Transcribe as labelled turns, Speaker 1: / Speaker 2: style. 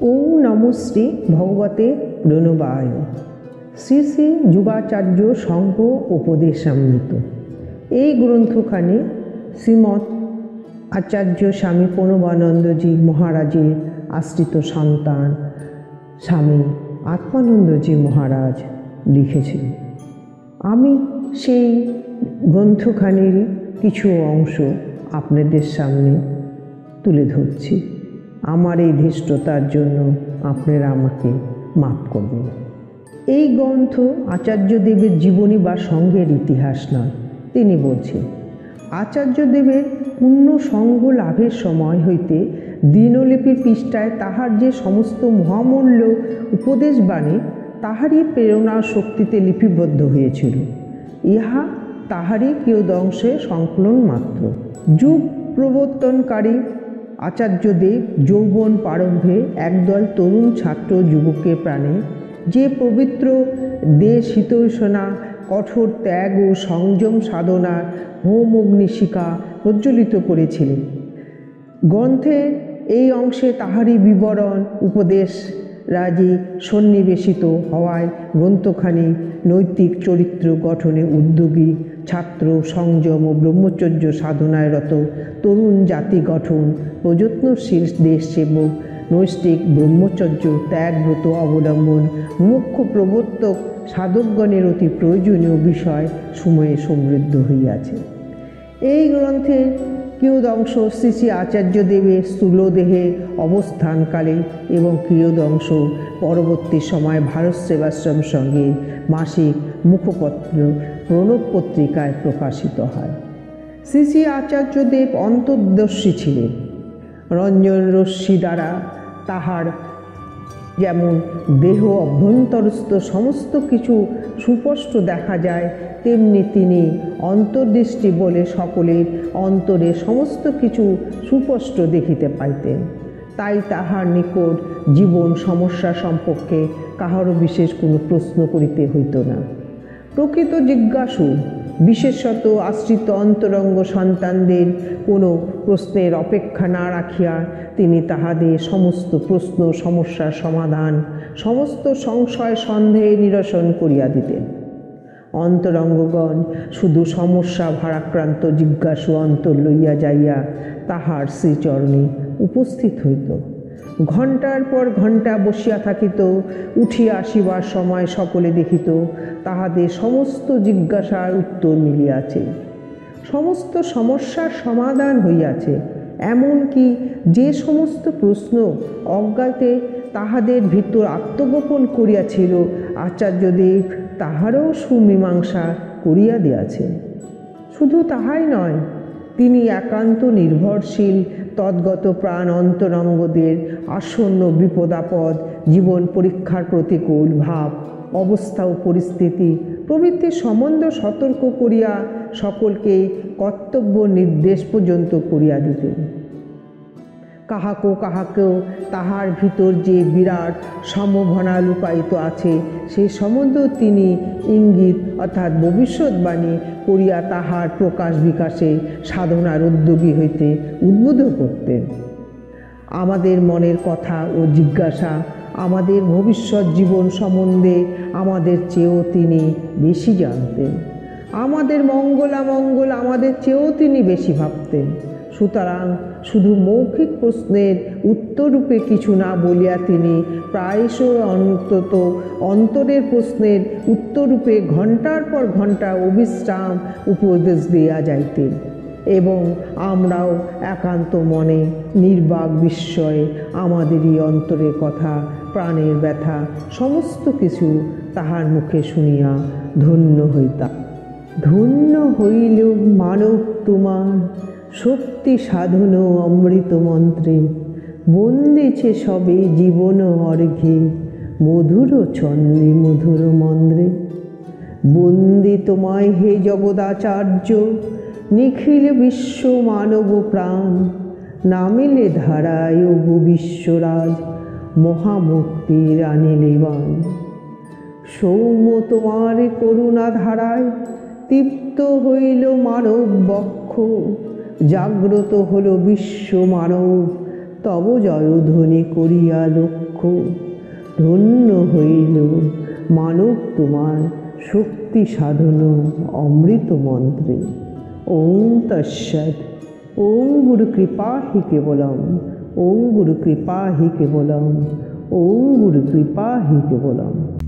Speaker 1: ওম নমো শ্রী ভগবতে প্রণবায়। শ্রী শ্রী যুগাচার্য সংঘ উপদেশামৃত। এই গ্রন্থখানি শ্রীমৎ আচার্য স্বামী প্রণবানন্দজি মহারাজের আশ্রিত সন্তান স্বামী আত্মানন্দজি মহারাজ লিখেছেন। আমি সেই গ্রন্থখানির কিছু অংশ আপনাদের সামনে তুলে ধরছি। আমার এই ধৃষ্টতার জন্য আপনারা আমাকে মাফ করবেন। এই গ্রন্থ আচার্যদেবের জীবনী বা সঙ্গের ইতিহাস নয়। তিনি বলছেন, আচার্যদেবের পূর্ণ সঙ্গ লাভের সময় হইতে দিনলিপির পৃষ্ঠায় তাহার যে সমস্ত মহামূল্য উপদেশবাণী তাহারই প্রেরণা শক্তিতে লিপিবদ্ধ হয়েছিল। ইহা তাহারই কিয়দংশে সংকলন মাত্র। যুগ প্রবর্তনকারী আচার্যদেব যৌবন প্রারম্ভে একদল তরুণ ছাত্র যুবকের প্রাণে যে পবিত্র দেশ হিতৈষণা, কঠোর ত্যাগ ও সংযম সাধনার হোম অগ্নিশিখা প্রজ্বলিত করেছিলেন। গ্রন্থের এই অংশে তাহারই বিবরণ উপদেশ রাজে সন্নিবেশিত হওয়ায় গ্রন্থখানি নৈতিক চরিত্র গঠনে উদ্যোগী ছাত্র, সংযম ও ব্রহ্মচর্য সাধনায় রত তরুণ জাতি গঠন, প্রযত্নশীল দেশ সেবক, নৈষ্ঠিক ব্রহ্মচর্য ত্যাগব্রত অবলম্বন, মুখ্য প্রবর্তক সাধকগণের অতি প্রয়োজনীয় বিষয় সময়ে সমৃদ্ধ হইয়াছে। এই গ্রন্থের কিয়দংশ শ্রী শ্রী আচার্যদেবের স্থূলদেহে অবস্থানকালে এবং কিয়দংশ পরবর্তী সময় ভারত সেবাশ্রম সঙ্গে মাসিক মুখপত্র প্রণব পত্রিকায় প্রকাশিত হয়। শ্রী শ্রী আচার্যদেব অন্তর্দর্শী ছিলেন। রঞ্জন রশ্মি দ্বারা তাহার যেমন দেহ অভ্যন্তরস্থ সমস্ত কিছু সুস্পষ্ট দেখা যায়, তেমনি তিনি অন্তর্দৃষ্টি বলে সকলের অন্তরে সমস্ত কিছু সুস্পষ্ট দেখিতে পাইতেন। তাই তাহার নিকট জীবন সমস্যা সম্পর্কে কাহারও বিশেষ কোনো প্রশ্ন করিতে হইত না। প্রকৃত জিজ্ঞাসু, বিশেষত আশ্রিত অন্তরঙ্গ সন্তানদের কোনো প্রশ্নের অপেক্ষা না রাখিয়া তিনি তাহাদের সমস্ত প্রশ্ন সমস্যার সমাধান, সমস্ত সংশয় সন্দেহে নিরসন করিয়া দিতেন। অন্তরঙ্গগণ শুধু সমস্যা ভারাক্রান্ত জিজ্ঞাসু অন্তর লইয়া যাইয়া তাহার শ্রীচরণে উপস্থিত হইত। ঘণ্টার পর ঘণ্টা বসিয়া থাকিত। উঠিয়া আসিবার সময় সকলে দেখিত তাহাদের সমস্ত জিজ্ঞাসার উত্তর মিলিয়াছে, সমস্ত সমস্যার সমাধান হইয়াছে। এমনকি যে সমস্ত প্রশ্ন অজ্ঞাতে তাহাদের ভিতর আত্মগোপন করিয়াছিল, আচার্যদেব তাহারও সুমীমাংসা করিয়া দিয়াছেন। শুধু তাহাই নয়, তিনি একান্ত নির্ভরশীল তদ্গত প্রাণ অন্তরঙ্গদের আসন্ন বিপদাপদ, জীবন পরীক্ষার প্রতিকূল ভাব, অবস্থা ও পরিস্থিতি প্রভৃতি সম্বন্ধ সতর্ক করিয়া সকলকে কর্তব্য নির্দেশ পর্যন্ত করিয়া দিতেন। কাহাকেও তাহার ভিতর যে বিরাট সম্ভাবনা লুকায়িত আছে সেই সম্বন্ধেও তিনি ইঙ্গিত অর্থাৎ ভবিষ্যৎবাণী করিয়া তাহার প্রকাশ বিকাশে সাধনার উদ্যোগী হইতে উদ্বুদ্ধ করতেন। আমাদের মনের কথা ও জিজ্ঞাসা, আমাদের ভবিষ্যৎ জীবন সম্বন্ধে আমাদের চেয়েও তিনি বেশি জানতেন। আমাদের মঙ্গলামঙ্গল আমাদের চেয়েও তিনি বেশি ভাবতেন। সুতরাং শুধু মৌখিক প্রশ্নের উত্তররূপে কিছু না বলিয়া তিনি প্রায়শই অন্তত অন্তরের প্রশ্নের উত্তররূপে ঘণ্টার পর ঘণ্টা অবিশ্রাম উপদেশ দিয়া যাইতেন এবং আমরাও একান্ত মনে নির্বাক বিস্ময়ে আমাদেরই অন্তরের কথা, প্রাণের ব্যথা সমস্ত কিছু তাহার মুখে শুনিয়া ধন্য হইতাম। ধন্য হইল মানব তোমার শক্তি সাধন অমৃত মন্ত্রে, বন্দিছে সবে জীবন অর্ঘে মধুর ছন্দে মধুর মন্দ্রে। বন্দে তোমায় হে জগদাচার্য, নিখিল বিশ্ব মানব প্রাণ, নামিলে ধারায় গো বিশ্বরাজ, মহামুক্তির আনিলে বাণ। সৌম্য তোমার করুণা ধারায় তৃপ্ত হইল মানব বক্ষ, জাগ্রত হল বিশ্ব মানব, তব জয়ধ্বনি করিয়া লক্ষ। দুঃখ। ধন্য হইল মানব তোমার শক্তি সাধন অমৃত মন্ত্রে। ওম তৎসৎ। ওম গুরু কৃপা হি কেবলম। ওম গুরু কৃপা হি কেবলম। ওম গুরু কৃপা হি কেবলম।